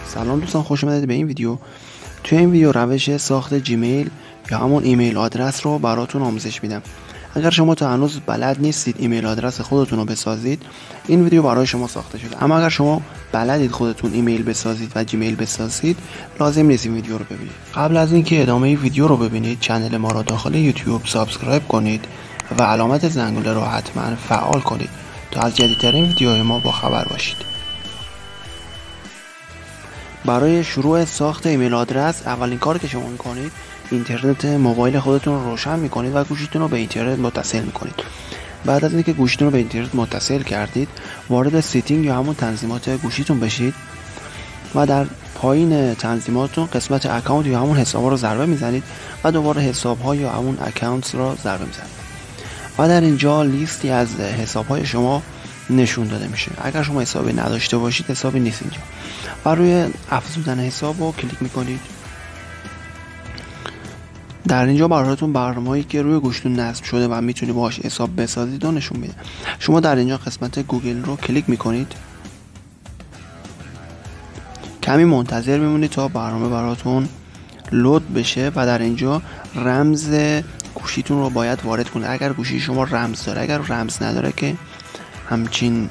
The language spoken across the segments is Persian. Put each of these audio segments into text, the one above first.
سلام دوستان، خوش اومدید به این ویدیو. توی این ویدیو روش ساخت جیمیل یا همون ایمیل آدرس رو براتون آموزش میدم. اگر شما تا هنوز بلد نیستید ایمیل آدرس خودتون رو بسازید، این ویدیو برای شما ساخته شده. اما اگر شما بلدید خودتون ایمیل بسازید و جیمیل بسازید، لازم نیست این ویدیو رو ببینید. قبل از اینکه ادامه ویدیو رو ببینید، کانال ما رو داخل یوتیوب سابسکرایب کنید و علامت زنگوله رو حتما فعال کنید تا از جدیدترین ویدیوهای ما با خبر باشید. برای شروع ساخت ایمیل آدرس، اولین کاری که شما میکنید اینترنت موبایل خودتون رو روشن میکنید و گوشیتون رو به اینترنت متصل میکنید. بعد از اینکه گوشیتون رو به اینترنت متصل کردید، وارد سیتینگ یا همون تنظیمات گوشیتون بشید و در پایین تنظیماتتون قسمت اکانت یا همون حساب‌ها رو ضربه میزنید و دوباره حساب‌ها یا همون اکانتس رو ضربه میزنید و در اینجا لیستی از حساب‌های شما نشون داده میشه. اگر شما حسابی نداشته باشید، حسابی نیست اینجا و روی افزودن حساب رو کلیک میکنید. در اینجا براتون برنامه‌ای که روی گوشتون نصب شده و میتونید باهاش حساب بسازید و نشون میده. شما در اینجا قسمت گوگل رو کلیک میکنید، کمی منتظر میمونید تا برنامه براتون لود بشه و در اینجا رمز گوشیتون رو باید وارد کنید. اگر گوشی شما رمز داره، اگر رمز نداره که همچین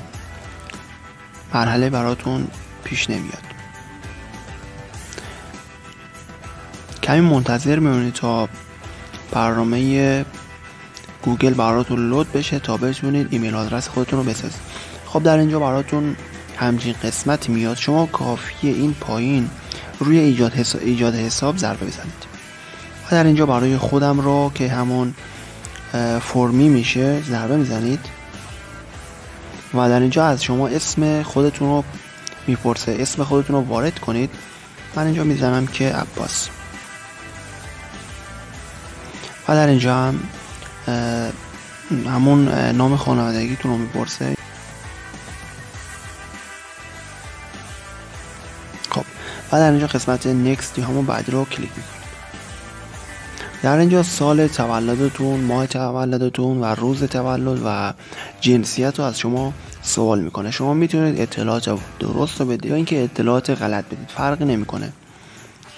مرحله براتون پیش نمیاد. کمی منتظر میمونید تا برنامه گوگل براتون لود بشه تا بتونید ایمیل آدرس خودتون رو بسازید. خب در اینجا براتون همچین قسمتی میاد. شما کافیه این پایین روی ایجاد حساب ضربه بزنید و در اینجا برای خودم رو که همون فرمی میشه ضربه میزنید و در اینجا از شما اسم خودتون رو میپرسه. اسم خودتون رو وارد کنید. من اینجا میزنم که عباس و در اینجا هم همون نام خانوادگیتون رو میپرسه. خب و در اینجا قسمت نکست یا همون بعدی رو کلیک میکنید. در اینجا سال تولدتون، ماه تولدتون و روز تولد و جنسیت رو از شما سوال میکنه. شما میتونید اطلاعات درست رو بدید یا اینکه اطلاعات غلط بدید، فرقی نمیکنه.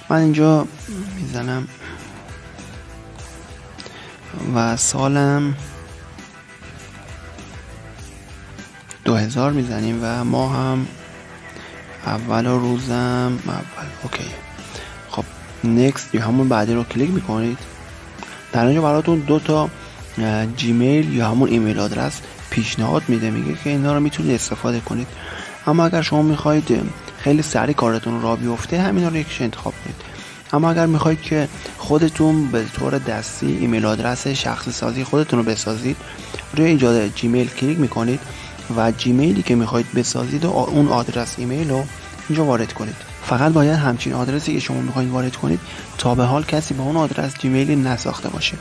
من اینجا میزنم و سالم 2000 میزنیم و ما هم اول و روزم اول. اوکی. خب نکست یا همون بعدی رو کلیک میکنید. در اینجا براتون 2 تا جیمیل یا همون ایمیل آدرس پیشنهاد میده، میگه که اینا رو میتونید استفاده کنید. اما اگر شما میخواید خیلی سریع کارتون راه بیفته، همینا رو یکیش انتخاب کنید. اما اگر میخواید که خودتون به طور دستی ایمیل آدرس شخصی سازی خودتون رو بسازید، روی ایجاد جیمیل کلیک میکنید و جیمیلی که میخواید بسازید و اون آدرس ایمیل رو اینجا وارد کنید. فقط باید همچین آدرسی که شما میخواید وارد کنید تا به حال کسی با اون آدرس جیمیلی نساخته باشه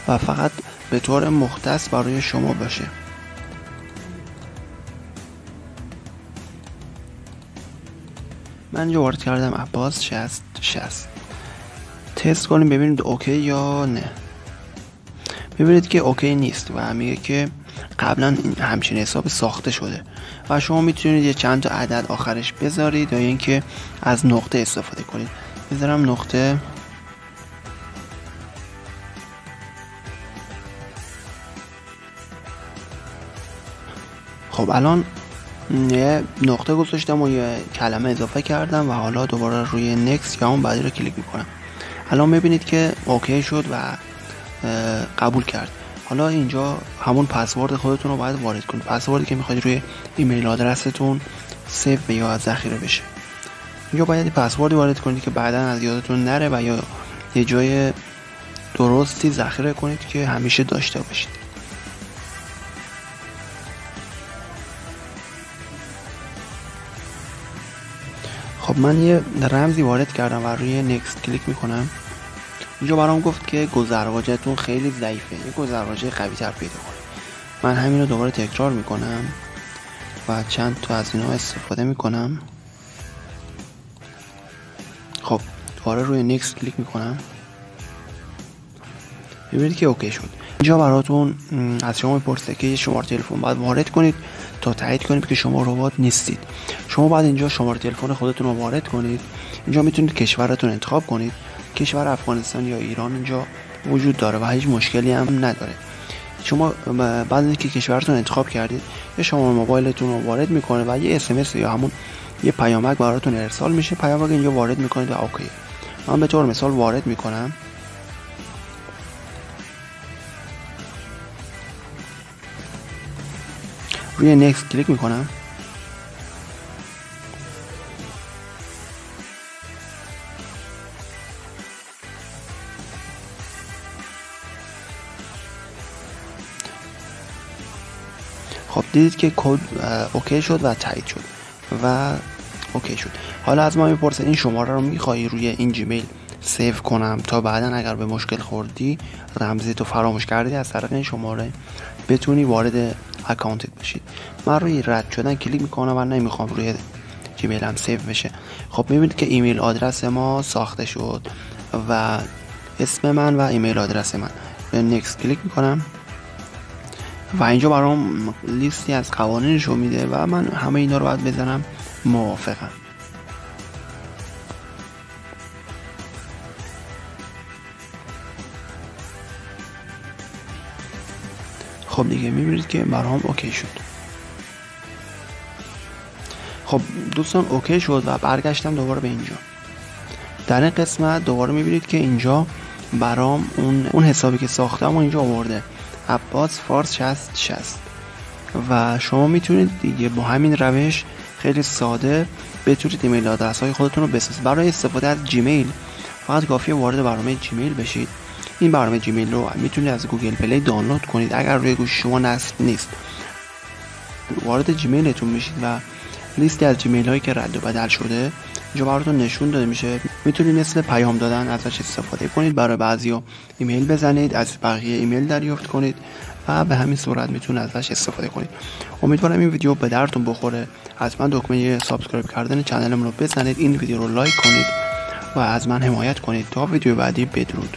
و فقط به طور مختص برای شما باشه. من اینجا وارد کردم عباس 60. تست کنیم ببینید اوکی یا نه. ببینید که اوکی نیست و میگه که قبلا همچین حساب ساخته شده و شما میتونید یه چند تا عدد آخرش بذارید یا اینکه از نقطه استفاده کنید. میذارم نقطه. خب الان یه نقطه گذاشتم و یه کلمه اضافه کردم و حالا دوباره روی نکست یا اون بعدی رو کلیک میکنم. الان میبینید که اوکی شد و قبول کرد. حالا اینجا همون پسورد خودتون رو باید وارد کنید، پسوردی که میخواید روی ایمیل آدرستون سیو یا ذخیره بشه. اینجا باید پسوردی وارد کنید که بعدا از یادتون نره و یا یه جای درستی ذخیره کنید که همیشه داشته باشید. خب من یه رمزی وارد کردم و روی نکست کلیک میکنم. اینجا برام گفت که گذرواژه‌تون خیلی ضعیفه، یه گذرواژه قوی تر پیدا کنید. من همین رو دوباره تکرار میکنم و چند تا از اینا استفاده میکنم. خب دوباره روی نکست کلیک میکنم. ببینید که اوکی شد. اینجا براتون از شما میپرسه که شماره تلفن باید وارد کنید تا تایید کنید که شما ربات نیستید. شما باید اینجا شماره تلفن خودتون رو وارد کنید. اینجا میتونید کشورتون انتخاب کنید. کشور افغانستان یا ایران اینجا وجود داره و هیچ مشکلی هم نداره. شما بعد اینکه کشورتون انتخاب کردید یه شماره موبایلتون رو وارد میکنه و یه SMS یا همون یه پیامک براتون ارسال میشه. پیامک اینجا وارد میکنید و اوکی. من به طور مثال وارد میکنم. روی نکست کلیک میکنم. خب دیدید که کد اوکی شد و تایید شد و اوکی شد. حالا از ما میپرسه این شماره رو میخوای روی این جیمیل سیو کنم تا بعدا اگر به مشکل خوردی رمزی تو فراموش کردی از طریق این شماره بتونی وارد اکانتت بشید. من روی رد شدن کلیک میکنم و نمیخوام روی جیمیلم سیو بشه. خب میبینید که ایمیل آدرس ما ساخته شد و اسم من و ایمیل آدرس من. به نکست کلیک میکنم و اینجا برام لیستی از قوانینش رو میده و من همه اینا رو باید بزنم موافقم. خب دیگه میبینید که برام اوکی شد. خب دوستان اوکی شد و برگشتم دوباره به اینجا. در این قسمت دوباره میبینید که اینجا برام اون حسابی که ساختم و اینجا آورده عباس فارس 6060 و شما میتونید دیگه با همین روش خیلی ساده بتونید ایمیل آدرس های خودتون رو بسازید. برای استفاده از جیمیل فقط کافیه وارد برنامه جیمیل بشید. این برنامه جیمیل رو میتونید از گوگل پلی دانلود کنید. اگر روی گوشی شما نصب نیست وارد جیمیلتون میشید و لیستی از جیمیل هایی که رد و بدل شده اینجا براتون نشون داده میشه. میتونید مثل پیام دادن ازش استفاده کنید. برای بعضیا ایمیل بزنید، از بقیه ایمیل دریافت کنید و به همین صورت میتونید ازش استفاده کنید. امیدوارم این ویدیو به درتون بخوره. حتما دکمه سابسکرایب کردن کانالمون رو بزنید. این ویدیو رو لایک کنید و از من حمایت کنید. تا ویدیو بعدی بدرود.